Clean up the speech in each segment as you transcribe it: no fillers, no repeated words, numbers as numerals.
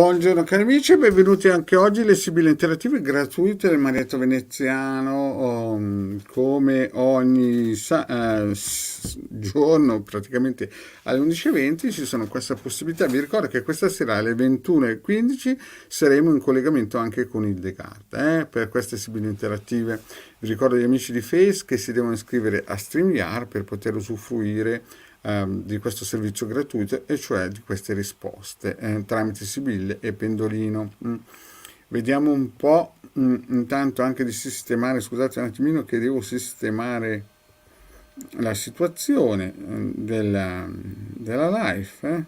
Buongiorno cari amici, benvenuti anche oggi alle Sibille Interattive gratuite del Marietto Veneziano, come ogni giorno praticamente alle 11:20 ci sono questa possibilità. Vi ricordo che questa sera alle 21:15 saremo in collegamento anche con il Descartes, per queste Sibille Interattive. Vi ricordo agli amici di Face che si devono iscrivere a StreamYard per poter usufruire di questo servizio gratuito, e cioè di queste risposte tramite Sibille e Pendolino. Vediamo un po', intanto anche di sistemare, scusate un attimino che devo sistemare la situazione della live.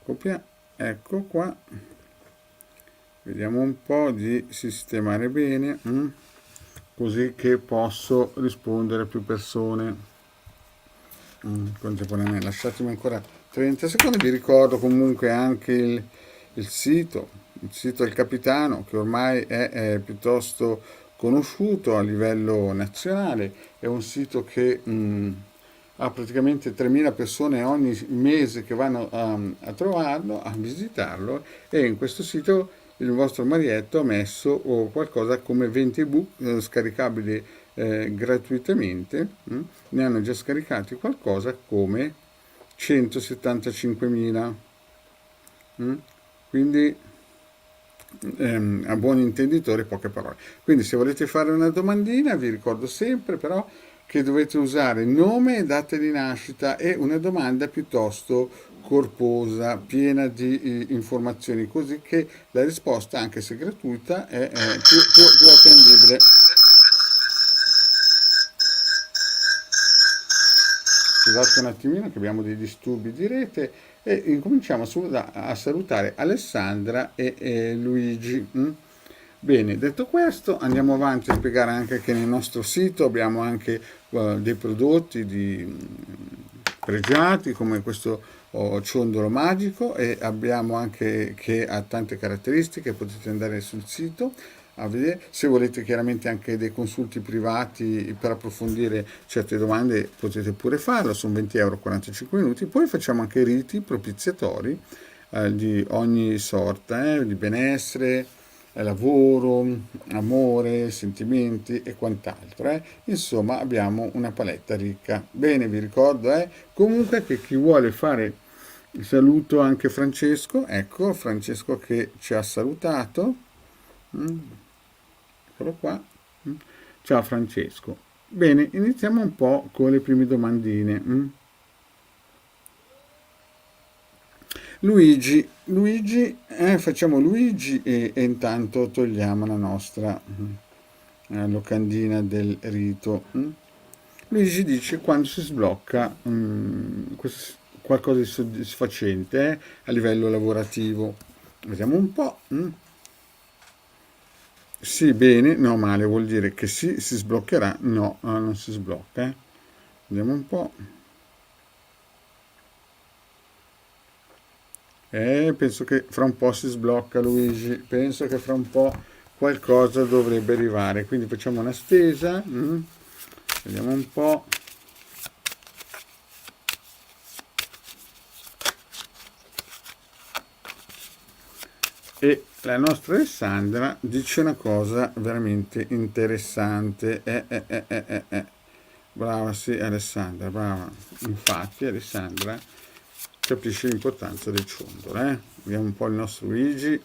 Copia, ecco qua. Vediamo un po' di sistemare bene, così che posso rispondere a più persone contemporaneamente. Lasciatemi ancora 30 secondi. Vi ricordo comunque anche il sito, il sito del Capitano, che ormai è piuttosto conosciuto a livello nazionale. È un sito che ha praticamente 3.000 persone ogni mese che vanno a trovarlo, a visitarlo, e in questo sito il vostro Marietto ha messo qualcosa come 20 ebook scaricabili gratuitamente. Ne hanno già scaricati qualcosa come 175.000. Quindi a buon intenditore poche parole. Quindi se volete fare una domandina vi ricordo sempre però che dovete usare nome e data di nascita e una domanda piuttosto corposa, piena di informazioni, così che la risposta, anche se gratuita, è più attendibile. Scusate un attimino che abbiamo dei disturbi di rete, e incominciamo subito a salutare Alessandra e Luigi. Bene, detto questo, andiamo avanti a spiegare anche che nel nostro sito abbiamo anche dei prodotti pregiati, come questo ciondolo magico, e abbiamo anche che ha tante caratteristiche. Potete andare sul sito a vedere. Se volete chiaramente anche dei consulti privati per approfondire certe domande potete pure farlo, sono 20 euro 45 minuti. Poi facciamo anche riti propiziatori di ogni sorta, di benessere, lavoro, amore, sentimenti e quant'altro. Insomma, abbiamo una paletta ricca. Bene, vi ricordo comunque che chi vuole fare il saluto anche Francesco, ecco Francesco che ci ha salutato. Eccolo qua. Ciao Francesco. Bene, iniziamo un po' con le prime domandine. Luigi, facciamo Luigi e intanto togliamo la nostra locandina del rito. Luigi dice quando si sblocca qualcosa di soddisfacente a livello lavorativo. Vediamo un po'. Sì, bene, no, male, vuol dire che sì, si sbloccherà, no, non si sblocca. Vediamo un po'. Penso che fra un po' si sblocca Luigi, penso che fra un po' qualcosa dovrebbe arrivare, quindi facciamo una stesa, vediamo un po'. E la nostra Alessandra dice una cosa veramente interessante. Brava, sì, Alessandra, brava. Infatti, Alessandra capisce l'importanza del ciondolo. Vediamo un po' il nostro Luigi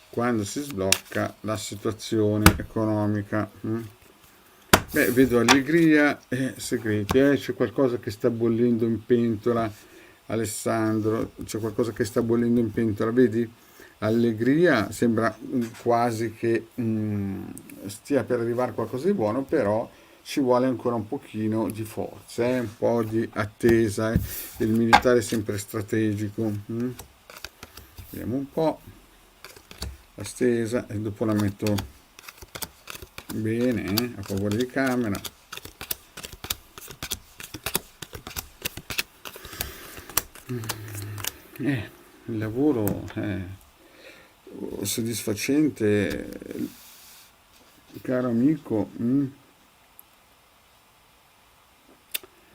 quando si sblocca la situazione economica. Beh, vedo allegria e segreti. C'è qualcosa che sta bollendo in pentola, Alessandro. C'è qualcosa che sta bollendo in pentola, vedi? Allegria, sembra quasi che stia per arrivare qualcosa di buono, però ci vuole ancora un pochino di forza, un po' di attesa. Il militare è sempre strategico. Vediamo un po' la stesa e dopo la metto bene a favore di camera. Il lavoro è soddisfacente, caro amico.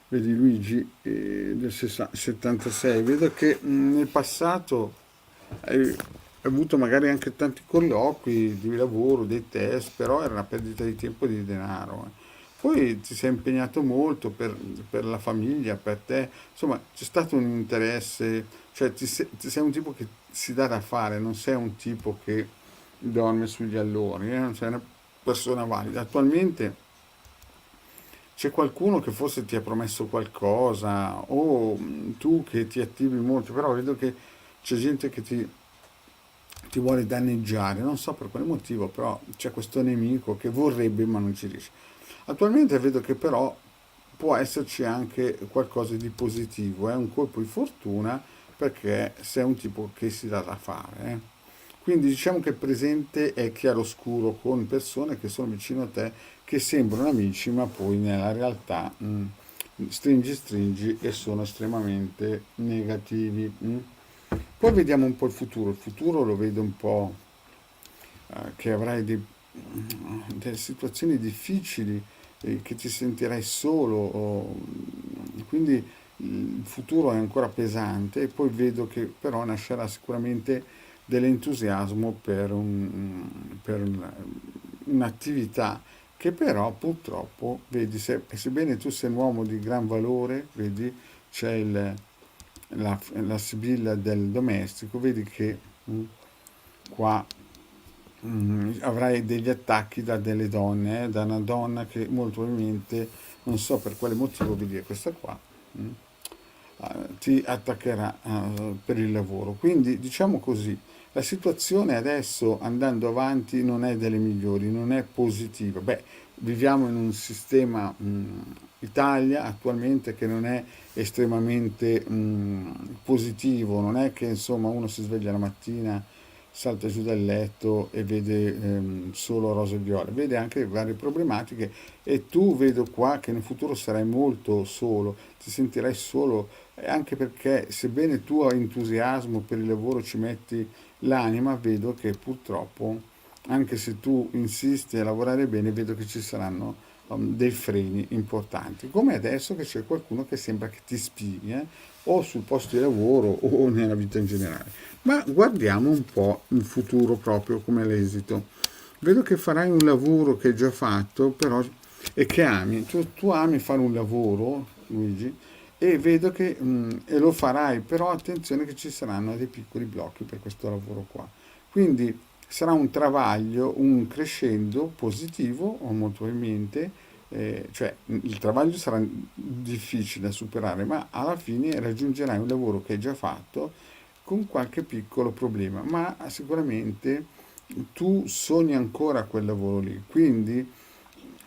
Vedi Luigi del 76, vedo che nel passato hai avuto magari anche tanti colloqui di lavoro, dei test, però era una perdita di tempo e di denaro. Poi ti sei impegnato molto per la famiglia, per te, insomma c'è stato un interesse, cioè ti sei un tipo che si dà da fare, non sei un tipo che dorme sugli allori, sei una persona valida. Attualmente c'è qualcuno che forse ti ha promesso qualcosa o tu che ti attivi molto, però vedo che c'è gente che ti vuole danneggiare, non so per quale motivo, però c'è questo nemico che vorrebbe ma non ci riesce. Attualmente vedo che però può esserci anche qualcosa di positivo, è un colpo di fortuna perché sei un tipo che si dà da fare. Quindi diciamo che il presente è chiaroscuro con persone che sono vicino a te, che sembrano amici, ma poi nella realtà stringi stringi e sono estremamente negativi. Poi vediamo un po' il futuro lo vedo un po' che avrai delle situazioni difficili, che ti sentirai solo, quindi il futuro è ancora pesante e poi vedo che però nascerà sicuramente dell'entusiasmo per un'attività che però purtroppo, vedi, sebbene tu sei un uomo di gran valore, vedi, c'è la sibilla del domestico, vedi che qua avrai degli attacchi da delle donne, da una donna che molto probabilmente, non so per quale motivo, vedi questa qua, mm, ti attaccherà per il lavoro. Quindi diciamo così, la situazione adesso andando avanti non è delle migliori, non è positiva. Beh, viviamo in un sistema Italia attualmente che non è estremamente positivo, non è che insomma uno si sveglia la mattina, salta giù dal letto e vede solo rose e viole, vede anche varie problematiche e tu vedo qua che nel futuro sarai molto solo, ti sentirai solo anche perché sebbene tu hai entusiasmo per il lavoro ci metti l'anima, vedo che purtroppo anche se tu insisti a lavorare bene, vedo che ci saranno dei freni importanti, come adesso che c'è qualcuno che sembra che ti spia o sul posto di lavoro o nella vita in generale. Ma guardiamo un po' il futuro proprio come l'esito. Vedo che farai un lavoro che hai già fatto, però e che ami. Tu ami fare un lavoro, Luigi, e vedo che e lo farai, però attenzione che ci saranno dei piccoli blocchi per questo lavoro qua. Quindi sarà un travaglio, un crescendo positivo, o molto probabilmente, cioè il travaglio sarà difficile da superare, ma alla fine raggiungerai un lavoro che hai già fatto con qualche piccolo problema, ma sicuramente tu sogni ancora quel lavoro lì, quindi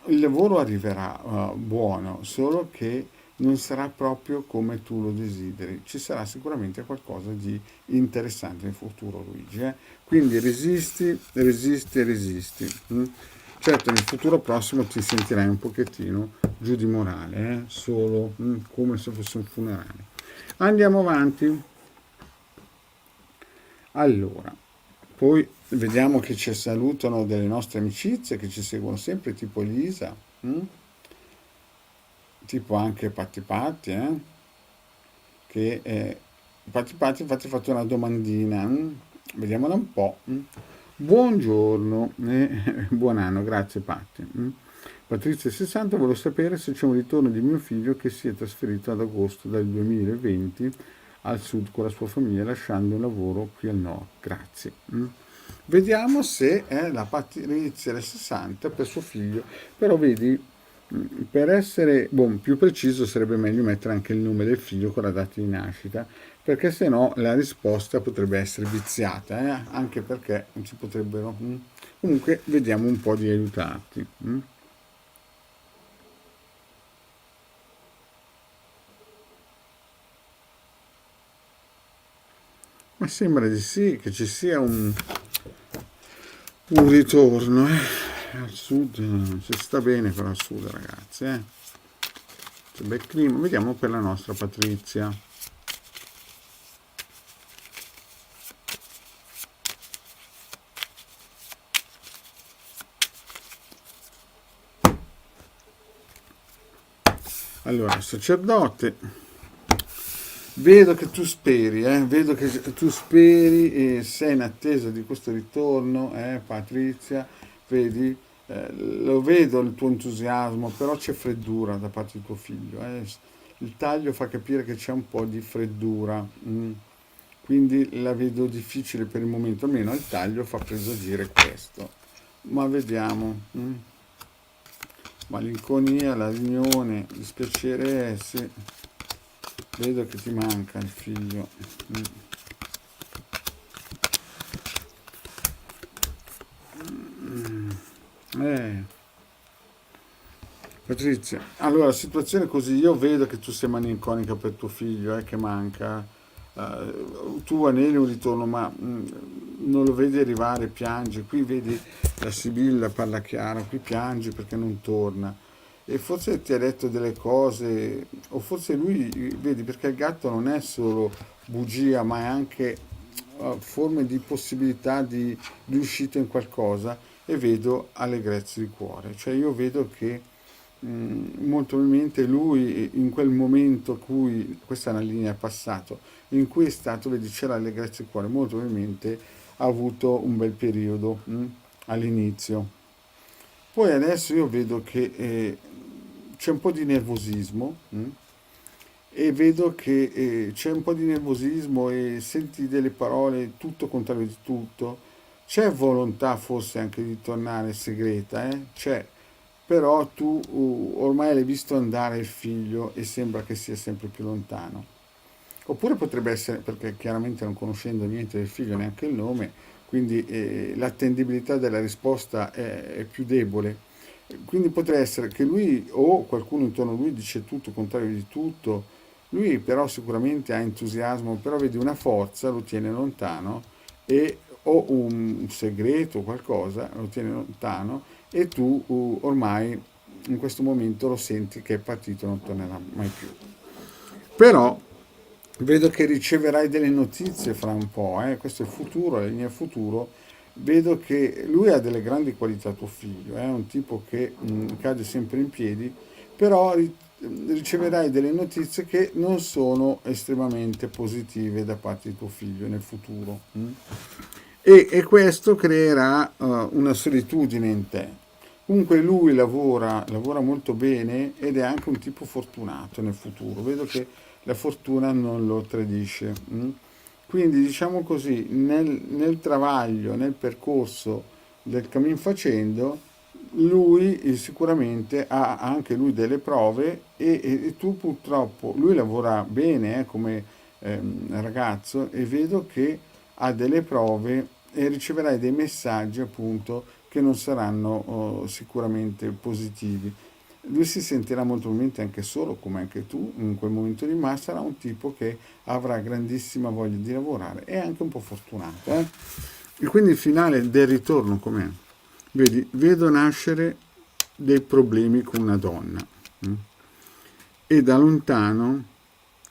il lavoro arriverà buono, solo che non sarà proprio come tu lo desideri, ci sarà sicuramente qualcosa di interessante nel futuro, Luigi. Quindi resisti, resisti, resisti. Certo, nel futuro prossimo ti sentirai un pochettino giù di morale, solo come se fosse un funerale. Andiamo avanti. Allora, poi vediamo che ci salutano delle nostre amicizie che ci seguono sempre, tipo Elisa, tipo anche Patti Patti, che Patti Patti infatti ha fatto una domandina, vediamola un po'. Buongiorno e buon anno, grazie Patti. Patrizia 60, volevo sapere se c'è un ritorno di mio figlio che si è trasferito ad agosto del 2020 al sud con la sua famiglia lasciando un lavoro qui al nord. Grazie. Vediamo se è la Patrizia del 60 per suo figlio, però vedi, per essere più preciso sarebbe meglio mettere anche il nome del figlio con la data di nascita, perché se no la risposta potrebbe essere viziata, anche perché non ci potrebbero. Comunque vediamo un po' di aiutarti. Ma sembra di sì, che ci sia un ritorno. Al sud si sta bene però al sud ragazzi. C'è bel clima. Vediamo per la nostra Patrizia. Allora, sacerdote, Vedo che tu speri, vedo che tu speri e sei in attesa di questo ritorno, Patrizia, vedi, lo vedo il tuo entusiasmo, però c'è freddura da parte di tuo figlio, eh. Il taglio fa capire che c'è un po' di freddura, quindi la vedo difficile per il momento, almeno il taglio fa presagire questo. Ma vediamo. Malinconia, la riunione, dispiacere, sì. Vedo che ti manca il figlio. Eh, Patrizia, allora, situazione così, io vedo che tu sei malinconica per tuo figlio, che manca. Tu aneli un ritorno, ma non lo vedi arrivare, piange. Qui vedi la Sibilla, parla chiaro, qui piange perché non torna. E forse ti ha detto delle cose, o forse lui, vedi, perché il gatto non è solo bugia, ma è anche forme di possibilità di uscita in qualcosa e vedo allegrezza di cuore. Cioè io vedo che molto probabilmente lui in quel momento in cui, questa è una linea passato, in cui è stato, vedi, c'era allegrezza di cuore, molto probabilmente ha avuto un bel periodo all'inizio. Poi adesso io vedo che c'è un po' di nervosismo e vedo che c'è un po' di nervosismo e senti delle parole tutto contrario di tutto. C'è volontà forse anche di tornare segreta, c'è, però tu ormai l'hai visto andare il figlio e sembra che sia sempre più lontano. Oppure potrebbe essere, perché chiaramente non conoscendo niente del figlio, neanche il nome, quindi l'attendibilità della risposta è più debole. Quindi potrebbe essere che lui o qualcuno intorno a lui dice tutto, il contrario di tutto, lui però sicuramente ha entusiasmo, però vedi una forza, lo tiene lontano e o un segreto, qualcosa, lo tiene lontano e tu ormai in questo momento lo senti che è partito, non tornerà mai più. Però vedo che riceverai delle notizie fra un po', questo è il futuro, la linea futuro. Vedo che lui ha delle grandi qualità, tuo figlio, è un tipo che cade sempre in piedi, però riceverai delle notizie che non sono estremamente positive da parte di tuo figlio nel futuro. E questo creerà una solitudine in te. Comunque lui lavora molto bene ed è anche un tipo fortunato nel futuro. Vedo che la fortuna non lo tradisce. Quindi diciamo così, nel travaglio, nel percorso del cammin facendo, lui sicuramente ha anche lui delle prove e tu purtroppo, lui lavora bene come ragazzo e vedo che ha delle prove e riceverai dei messaggi appunto che non saranno sicuramente positivi. Lui si sentirà molto probabilmente anche solo, come anche tu, in quel momento lì, ma sarà un tipo che avrà grandissima voglia di lavorare e anche un po' fortunato. E quindi il finale del ritorno com'è? Vedi, vedo nascere dei problemi con una donna e da lontano,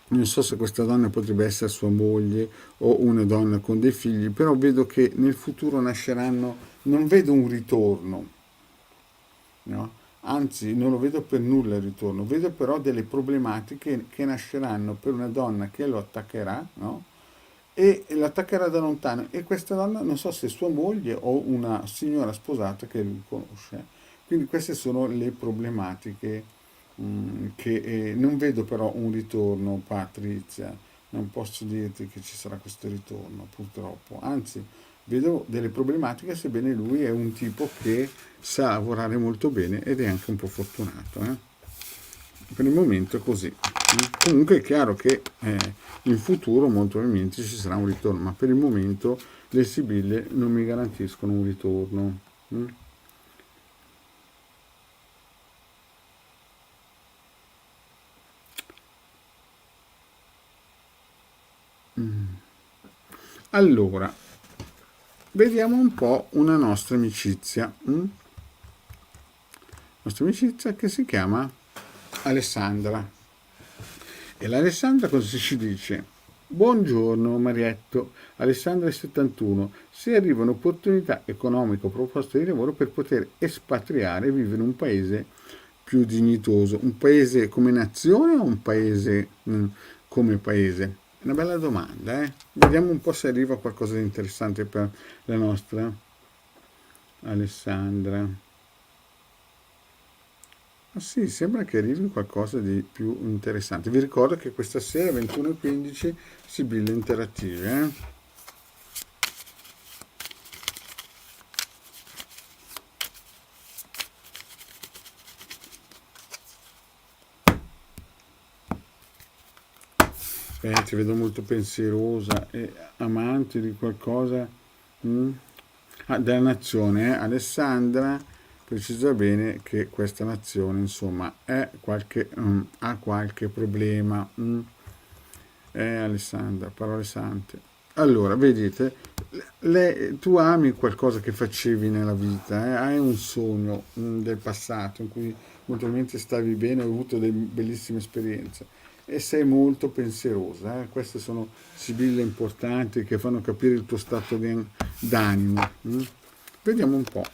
non so se questa donna potrebbe essere sua moglie o una donna con dei figli, però vedo che nel futuro nasceranno, non vedo un ritorno, no? Anzi, non lo vedo per nulla il ritorno, vedo però delle problematiche che nasceranno per una donna che lo attaccherà, no? E l'attaccherà da lontano e questa donna non so se è sua moglie o una signora sposata che lui conosce. Quindi queste sono le problematiche che non vedo però un ritorno, Patrizia, non posso dirti che ci sarà questo ritorno, purtroppo. Anzi, vedo delle problematiche, sebbene lui è un tipo che sa lavorare molto bene ed è anche un po' fortunato. Per il momento è così. Comunque è chiaro che in futuro molto probabilmente ci sarà un ritorno, ma per il momento le Sibille non mi garantiscono un ritorno. Mm? Allora, vediamo un po' una nostra amicizia. Nostra amicizia che si chiama Alessandra. E l'Alessandra cosa ci dice? Buongiorno Marietto, Alessandra è 71. Se arrivano opportunità economiche o proposte di lavoro per poter espatriare e vivere in un paese più dignitoso, un paese come nazione o un paese come paese? Una bella domanda, eh? Vediamo un po' se arriva qualcosa di interessante per la nostra Alessandra. Ah sì, sembra che arrivi qualcosa di più interessante. Vi ricordo che questa sera 21:15 Sibille Interattive, eh? Ti vedo molto pensierosa e amante di qualcosa. mm? Ah, della nazione, eh? Alessandra precisa bene che questa nazione, insomma, ha qualche problema. Alessandra, parole sante. Allora, vedete, tu ami qualcosa che facevi nella vita, hai un sogno del passato in cui eventualmente stavi bene, hai avuto delle bellissime esperienze e sei molto pensierosa. Queste sono sibille importanti che fanno capire il tuo stato d'animo. Vediamo un po'.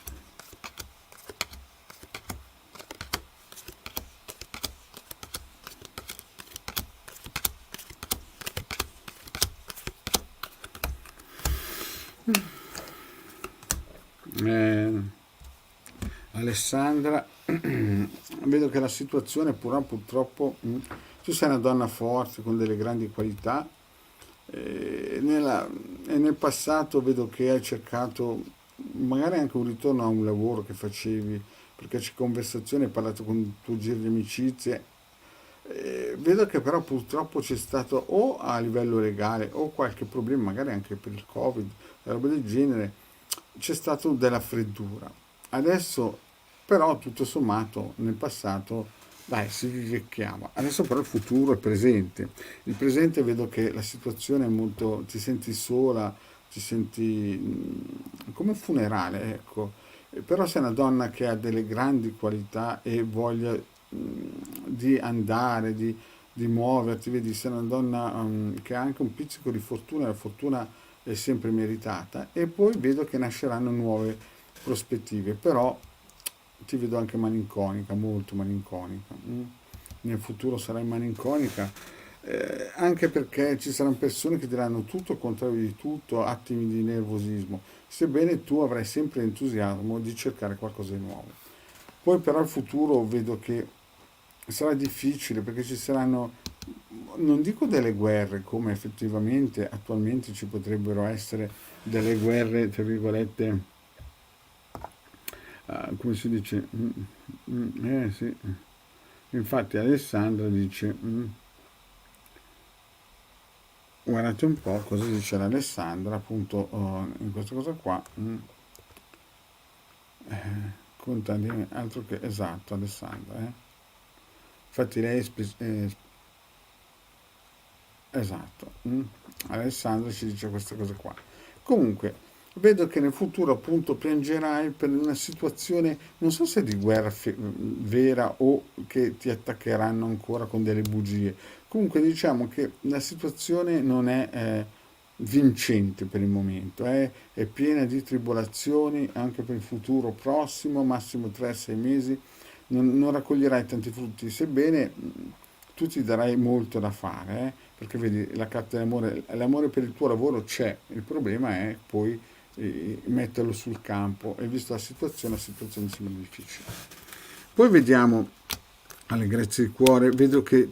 Eh, Alessandra, vedo che la situazione purtroppo, tu sei una donna forte con delle grandi qualità e nel passato vedo che hai cercato magari anche un ritorno a un lavoro che facevi, perché c'è conversazione, hai parlato con il tuo giro di amicizie. Vedo che però purtroppo c'è stato o a livello legale o qualche problema, magari anche per il Covid, roba del genere, c'è stato della freddura. Adesso però tutto sommato nel passato dai si vivecchiava. Adesso però il futuro è presente. Il presente vedo che la situazione è molto, ti senti sola, ti senti come un funerale, ecco. Però sei una donna che ha delle grandi qualità e voglia di andare, di muoverti, vedi, sei una donna che ha anche un pizzico di fortuna, la fortuna è sempre meritata e poi vedo che nasceranno nuove prospettive, però ti vedo anche malinconica, molto malinconica. Nel futuro sarai malinconica, anche perché ci saranno persone che diranno tutto il contrario di tutto, attimi di nervosismo, sebbene tu avrai sempre l'entusiasmo di cercare qualcosa di nuovo. Poi però il futuro vedo che sarà difficile perché ci saranno, non dico delle guerre come effettivamente attualmente ci potrebbero essere delle guerre, tra virgolette, come si dice? Sì. Infatti Alessandra dice, guardate un po' cosa dice l'Alessandra appunto in questa cosa qua. Contadini, altro che esatto Alessandra. Infatti lei esatto. Alessandra ci dice questa cosa qua. Comunque, vedo che nel futuro appunto piangerai per una situazione, non so se di guerra vera o che ti attaccheranno ancora con delle bugie. Comunque diciamo che la situazione non è vincente per il momento, è piena di tribolazioni anche per il futuro prossimo, massimo 3-6 mesi. Non raccoglierai tanti frutti, sebbene tu ti darai molto da fare, perché vedi la carta dell'amore, l'amore per il tuo lavoro c'è, il problema è poi metterlo sul campo e visto la situazione sembra difficile. Poi vediamo alle grazie del cuore, vedo che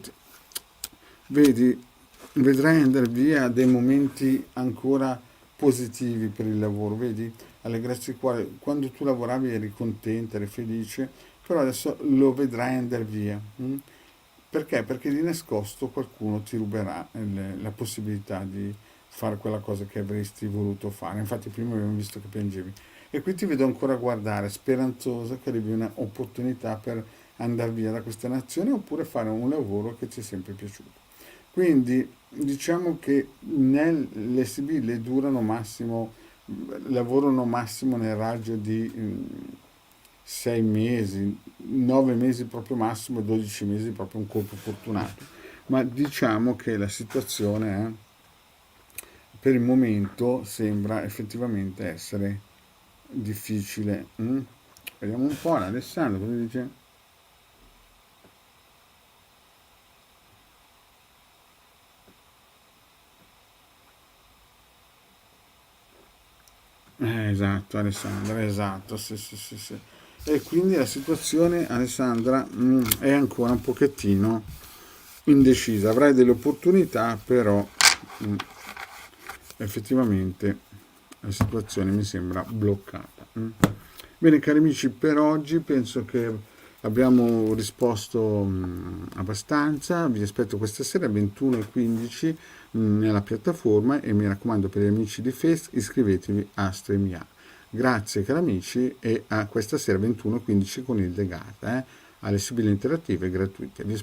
vedi, vedrai andare via dei momenti ancora positivi per il lavoro, vedi? Alle grazie del cuore, quando tu lavoravi eri contenta, eri felice, però adesso lo vedrai andare via. Perché? Perché di nascosto qualcuno ti ruberà la possibilità di fare quella cosa che avresti voluto fare. Infatti prima abbiamo visto che piangevi. E qui ti vedo ancora guardare, speranzosa che arrivi un'opportunità per andare via da questa nazione oppure fare un lavoro che ti è sempre piaciuto. Quindi diciamo che le sibille durano massimo, lavorano massimo nel raggio di 6 mesi, 9 mesi proprio massimo, 12 mesi proprio un colpo fortunato. Ma diciamo che la situazione per il momento sembra effettivamente essere difficile. Vediamo un po', Alessandro, cosa dice? Esatto, Alessandra, esatto, sì, sì, sì, sì. E quindi la situazione, Alessandra, è ancora un pochettino indecisa. Avrai delle opportunità, però mm, effettivamente la situazione mi sembra bloccata. Bene, cari amici, per oggi penso che abbiamo risposto abbastanza. Vi aspetto questa sera alle 21:15 nella piattaforma e mi raccomando, per gli amici di Face, iscrivetevi a StreamYard. Grazie cari amici, e a questa sera 21:15 con il Degata, alle sibille interattive gratuite. Vi